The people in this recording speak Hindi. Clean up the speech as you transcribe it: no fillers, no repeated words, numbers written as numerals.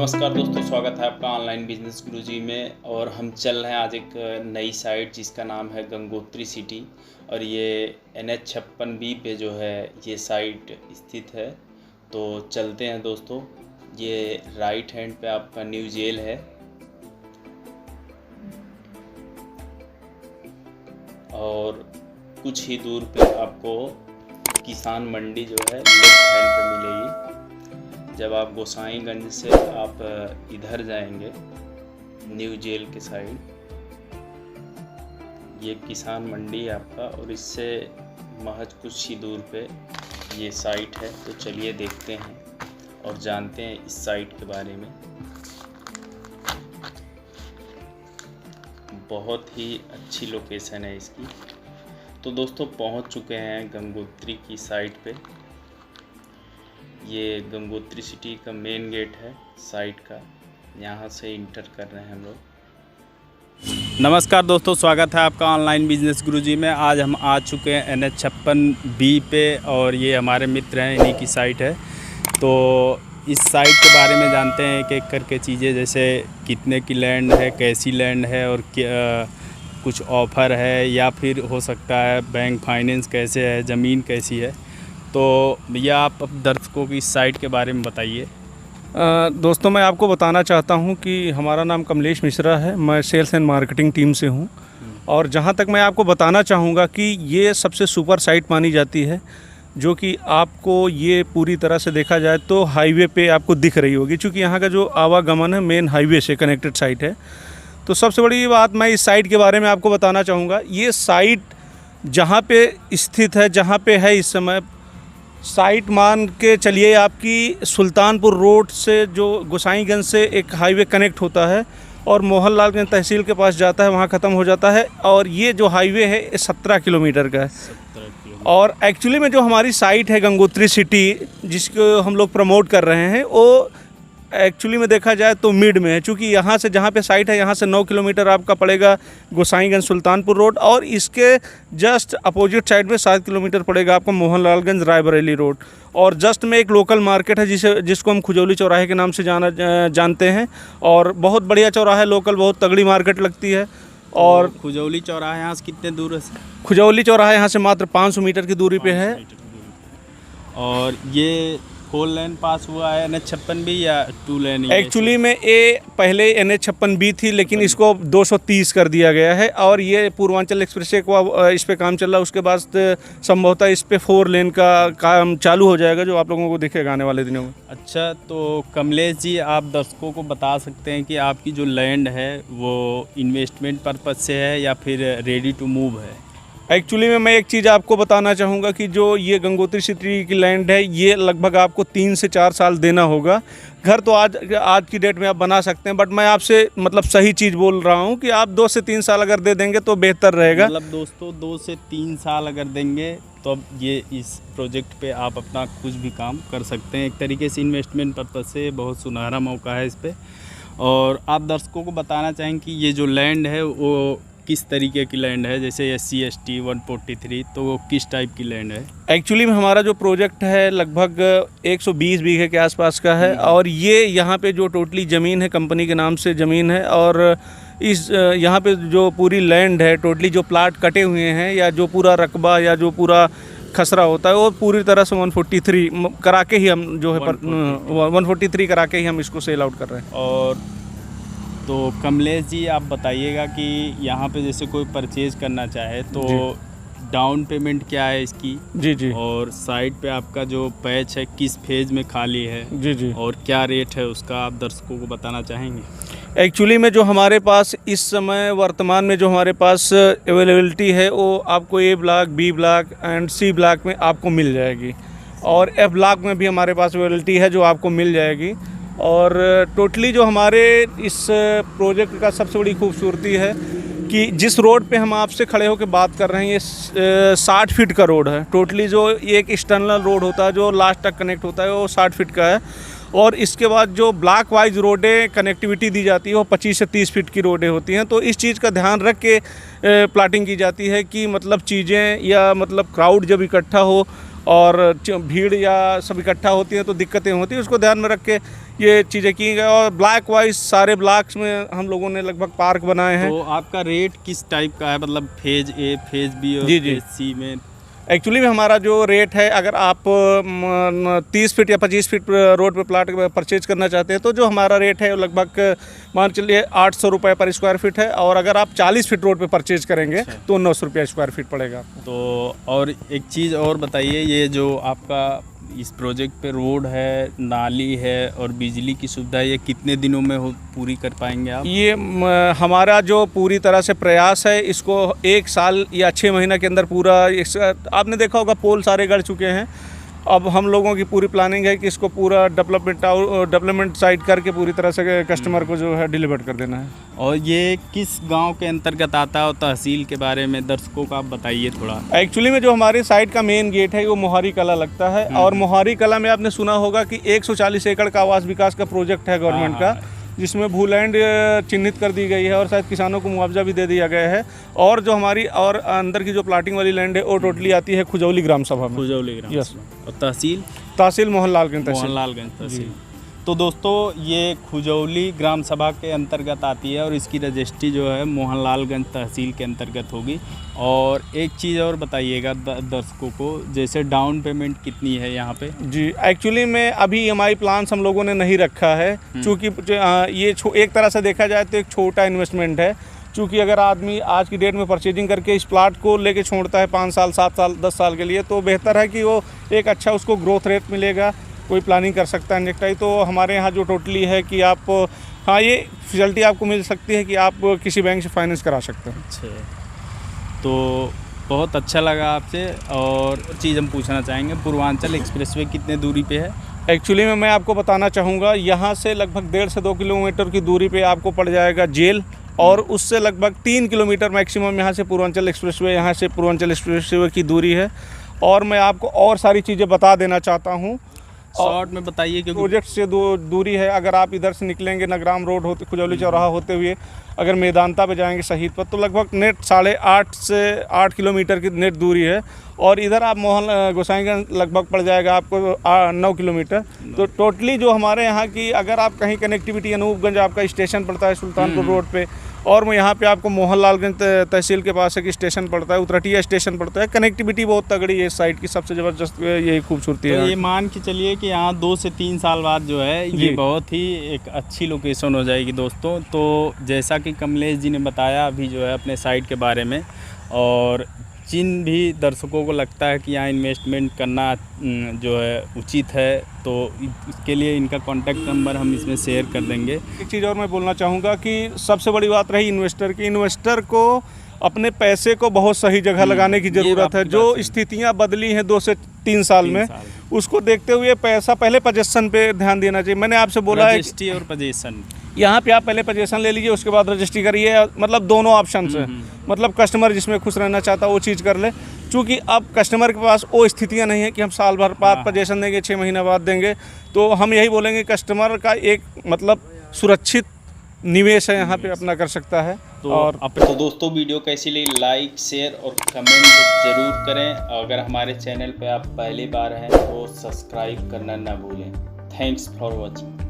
नमस्कार दोस्तों, स्वागत है आपका ऑनलाइन बिजनेस गुरुजी में। और हम चल रहे हैं आज एक नई साइट जिसका नाम है गंगोत्री सिटी, और ये NH56B पे जो है ये साइट स्थित है। तो चलते हैं दोस्तों। ये राइट हैंड पे आपका न्यू जेल है और कुछ ही दूर पे आपको किसान मंडी जो है लेफ्ट हैंड पे मिलेगी। जब आप गोसाईगंज से आप इधर जाएंगे न्यू जेल के साइड, ये किसान मंडी है आपका, और इससे महज कुछ ही दूर पे ये साइट है। तो चलिए देखते हैं और जानते हैं इस साइट के बारे में। बहुत ही अच्छी लोकेशन है इसकी। तो दोस्तों पहुंच चुके हैं गंगोत्री की साइट पे। ये गंगोत्री सिटी का मेन गेट है साइट का, यहाँ से इंटर कर रहे हैं हम लोग। नमस्कार दोस्तों, स्वागत है आपका ऑनलाइन बिजनेस गुरुजी में। आज हम आ चुके हैं NH56B पे, और ये हमारे मित्र हैं, इन्हीं की साइट है। तो इस साइट के बारे में जानते हैं एक एक करके चीज़ें, जैसे कितने की लैंड है, कैसी लैंड है, और कुछ ऑफ़र है या फिर हो सकता है बैंक फाइनेंस कैसे है, ज़मीन कैसी है। तो भैया आप दर्शकों की इस साइट के बारे में बताइए। दोस्तों मैं आपको बताना चाहता हूं कि हमारा नाम कमलेश मिश्रा है। मैं सेल्स एंड मार्केटिंग टीम से हूं, और जहां तक मैं आपको बताना चाहूँगा कि ये सबसे सुपर साइट मानी जाती है, जो कि आपको ये पूरी तरह से देखा जाए तो हाईवे पे आपको दिख रही होगी, क्योंकि यहाँ का जो आवागमन है मेन हाईवे से कनेक्टेड साइट है। तो सबसे बड़ी बात मैं इस साइट के बारे में आपको बताना चाहूँगा, ये साइट जहाँ पे स्थित है, जहाँ पे है इस समय, साइट मान के चलिए आपकी सुल्तानपुर रोड से जो गोसाईगंज से एक हाईवे कनेक्ट होता है और मोहनलालगंज तहसील के पास जाता है, वहाँ ख़त्म हो जाता है। और ये जो हाईवे है 17 किलोमीटर का है। और एक्चुअली में जो हमारी साइट है गंगोत्री सिटी, जिसको हम लोग प्रमोट कर रहे हैं, वो एक्चुअली में देखा जाए तो मिड में है, क्योंकि यहाँ से जहाँ पे साइट है यहाँ से 9 किलोमीटर आपका पड़ेगा गोसाईगंज सुल्तानपुर रोड, और इसके जस्ट अपोजिट साइड में 7 किलोमीटर पड़ेगा आपको मोहनलालगंज रायबरेली रोड। और जस्ट में एक लोकल मार्केट है जिसको हम खुजौली चौराहे के नाम से जानते हैं, और बहुत बढ़िया चौराहा है, लोकल बहुत तगड़ी मार्केट लगती है। और खुजौली चौराहा यहाँ से कितने दूर है? खुजौली चौराहा यहाँ से मात्र 500 मीटर की दूरी पे है। और ये 4 लेन पास हुआ है NH56B या 2 लेन? एक्चुअली में ये पहले NH56B थी, लेकिन इसको 230 कर दिया गया है, और ये पूर्वांचल एक्सप्रेसवे को इस पे काम चल रहा है। उसके बाद संभवतः इस पे 4 लेन का काम चालू हो जाएगा, जो आप लोगों को दिखेगा आने वाले दिनों में। अच्छा, तो कमलेश जी आप दर्शकों को बता सकते हैं कि आपकी जो लैंड है वो इन्वेस्टमेंट पर्पज़ से है या फिर रेडी टू मूव है? एक्चुअली में मैं एक चीज़ आपको बताना चाहूँगा कि जो ये गंगोत्री सिटी की लैंड है, ये लगभग आपको 3 से 4 साल देना होगा। घर तो आज की डेट में आप बना सकते हैं, बट मैं आपसे मतलब सही चीज़ बोल रहा हूँ कि आप 2 से 3 साल अगर दे देंगे तो बेहतर रहेगा। मतलब दोस्तों 2 से 3 साल अगर देंगे तो अब ये इस प्रोजेक्ट पे आप अपना कुछ भी काम कर सकते हैं। एक तरीके से इन्वेस्टमेंट पर्पज़ से बहुत सुनहरा मौका है इस पर। और आप दर्शकों को बताना चाहेंगे कि ये जो लैंड है वो किस तरीके की लैंड है, जैसे SC ST 143, तो वो किस टाइप की लैंड है? एक्चुअली में हमारा जो प्रोजेक्ट है लगभग 120 बीघे के आसपास का है, और ये यहाँ पे जो टोटली ज़मीन है कंपनी के नाम से ज़मीन है। और इस यहाँ पे जो पूरी लैंड है, टोटली जो प्लाट कटे हुए हैं या जो पूरा रकबा या जो पूरा खसरा होता है, वो पूरी तरह से 143 करा के ही हम जो है 143 करा के ही हम इसको सेल आउट कर रहे हैं। और तो कमलेश जी आप बताइएगा कि यहाँ पे जैसे कोई परचेज करना चाहे तो डाउन पेमेंट क्या है इसकी? जी। और साइट पे आपका जो पैच है किस फेज में खाली है? जी। और क्या रेट है उसका, आप दर्शकों को बताना चाहेंगे? एक्चुअली में जो हमारे पास इस समय वर्तमान में जो हमारे पास अवेलेबिलिटी है, वो आपको A block, B block and C block में आपको मिल जाएगी, और F ब्लॉक में भी हमारे पास अवेलेबिलिटी है जो आपको मिल जाएगी। और टोटली जो हमारे इस प्रोजेक्ट का सबसे बड़ी खूबसूरती है कि जिस रोड पे हम आपसे खड़े होकर बात कर रहे हैं, ये 60 फीट का रोड है। टोटली जो एक एक्सटर्नल रोड होता है जो लास्ट तक कनेक्ट होता है, वो 60 फीट का है। और इसके बाद जो ब्लॉक वाइज रोडें कनेक्टिविटी दी जाती है वो 25 से 30 फीट की रोडें होती हैं। तो इस चीज़ का ध्यान रख के प्लाटिंग की जाती है कि मतलब चीज़ें या मतलब क्राउड जब इकट्ठा हो और भीड़ या सब इकट्ठा होती है तो दिक्कतें होती हैं, उसको ध्यान में रख के ये चीज़ें की गई। और ब्लॉक वाइज सारे ब्लॉक्स में हम लोगों ने लगभग पार्क बनाए हैं। तो आपका रेट किस टाइप का है, मतलब फेज ए, फेज बी और जी, जी। फेज सी में? एक्चुअली में हमारा जो रेट है, अगर आप 30 फीट या 25 फीट रोड पे प्लाट परचेज करना चाहते हैं तो जो हमारा रेट है वो लगभग मान चलिए 800 रुपये पर स्क्वायर फीट है। और अगर आप 40 फीट रोड पे परचेज करेंगे तो 900 रुपये स्क्वायर फीट पड़ेगा आपको। तो और एक चीज़ और बताइए, ये जो आपका इस प्रोजेक्ट पे रोड है, नाली है और बिजली की सुविधा, ये कितने दिनों में पूरी कर पाएंगे आप? ये हमारा जो पूरी तरह से प्रयास है, इसको 1 साल या 6 महीना के अंदर पूरा आपने देखा होगा पोल सारे गड़ चुके हैं। अब हम लोगों की पूरी प्लानिंग है कि इसको पूरा डेवलपमेंट साइड करके पूरी तरह से कस्टमर को जो है डिलीवर कर देना है। और ये किस गांव के अंतर्गत आता है और तहसील के बारे में दर्शकों को आप बताइए थोड़ा। एक्चुअली में जो हमारी साइड का मेन गेट है वो मोहारी कला लगता है। और मोहारी कला में आपने सुना होगा कि 140 एकड़ का आवास विकास का प्रोजेक्ट है गवर्नमेंट का, जिसमें भूलैंड चिन्हित कर दी गई है और शायद किसानों को मुआवजा भी दे दिया गया है। और जो हमारी और अंदर की जो प्लाटिंग वाली लैंड है वो टोटली आती है खुजौली ग्राम सभा में। खुजौली ग्राम यस। सभा। और तहसील? तहसील मोहनलालगंज तहसील। मोहनलालगंज तहसील। तो दोस्तों ये खुजौली ग्राम सभा के अंतर्गत आती है और इसकी रजिस्ट्री जो है मोहनलालगंज तहसील के अंतर्गत होगी। और एक चीज़ और बताइएगा दर्शकों को, जैसे डाउन पेमेंट कितनी है यहाँ पे? जी, एक्चुअली में अभी EMI प्लान्स हम लोगों ने नहीं रखा है, क्योंकि ये एक तरह से देखा जाए तो एक छोटा इन्वेस्टमेंट है। क्योंकि अगर आदमी आज की डेट में परचेजिंग करके इस प्लाट को लेके छोड़ता है 5 साल 7 साल 10 साल के लिए, तो बेहतर है कि वो एक अच्छा उसको ग्रोथ रेट मिलेगा, कोई प्लानिंग कर सकता है नेक्स्ट टाइम। तो हमारे यहाँ जो टोटली है कि आप ये फैसिलिटी आपको मिल सकती है कि आप किसी बैंक से फाइनेंस करा सकते हैं। अच्छा, तो बहुत अच्छा लगा आपसे। और चीज़ हम पूछना चाहेंगे, पूर्वांचल एक्सप्रेसवे कितने दूरी पे है? एक्चुअली में मैं आपको बताना चाहूँगा, यहाँ से लगभग 1.5 से 2 किलोमीटर की दूरी पे आपको पड़ जाएगा जेल। और उससे लगभग 3 किलोमीटर मैक्सिमम यहाँ से पूर्वांचल एक्सप्रेसवे की दूरी है। और मैं आपको और सारी चीज़ें बता देना चाहता हूँ, शॉर्ट में बताइए, क्योंकि प्रोजेक्ट से दूरी है। अगर आप इधर से निकलेंगे नगराम रोड होते खुजौली चौराहा होते हुए अगर मैदानता पे जाएंगे शहीद पर, तो लगभग नेट 8.5 से 8 किलोमीटर की नेट दूरी है। और इधर आप मोहन गोसाईगंज लगभग पड़ जाएगा आपको 9 किलोमीटर। तो टोटली जो हमारे यहाँ की, अगर आप कहीं कनेक्टिविटी, अनूपगंज आपका स्टेशन पड़ता है सुल्तानपुर रोड पे, और मैं यहाँ पे आपको मोहनलालगंज तहसील के पास एक स्टेशन पड़ता है, उतरटिया स्टेशन पड़ता है। कनेक्टिविटी बहुत तगड़ी है इस साइड की, सबसे ज़बरदस्त यही खूबसूरती है। तो ये मान के चलिए कि यहाँ 2 से 3 साल बाद जो है ये बहुत ही एक अच्छी लोकेशन हो जाएगी दोस्तों। तो जैसा कि कमलेश जी ने बताया अभी जो है अपने साइट के बारे में, और जिन भी दर्शकों को लगता है कि यहाँ इन्वेस्टमेंट करना जो है उचित है, तो इसके लिए इनका कॉन्टैक्ट नंबर हम इसमें शेयर कर देंगे। एक चीज़ और मैं बोलना चाहूँगा कि सबसे बड़ी बात रही इन्वेस्टर की, इन्वेस्टर को अपने पैसे को बहुत सही जगह लगाने की ज़रूरत है। जो स्थितियाँ बदली हैं 2 से 3 साल में, उसको देखते हुए पैसा पहले पोजीशन पे ध्यान देना चाहिए। मैंने आपसे बोला है रजिस्ट्री और पोजीशन, यहाँ पे आप पहले पोजीशन ले लीजिए, उसके बाद रजिस्ट्री करिए। मतलब दोनों ऑप्शन है, मतलब कस्टमर जिसमें खुश रहना चाहता है वो चीज़ कर ले। चूँकि अब कस्टमर के पास वो स्थितियाँ नहीं है कि हम साल भर बाद पोजीशन देंगे, 6 महीने बाद देंगे। तो हम यही बोलेंगे कस्टमर का एक मतलब सुरक्षित निवेश है, यहाँ पे अपना कर सकता है। तो दोस्तों वीडियो कैसी लगी, लाइक शेयर और कमेंट ज़रूर करें। अगर हमारे चैनल पे आप पहली बार हैं तो सब्सक्राइब करना ना भूलें। Thanks for watching.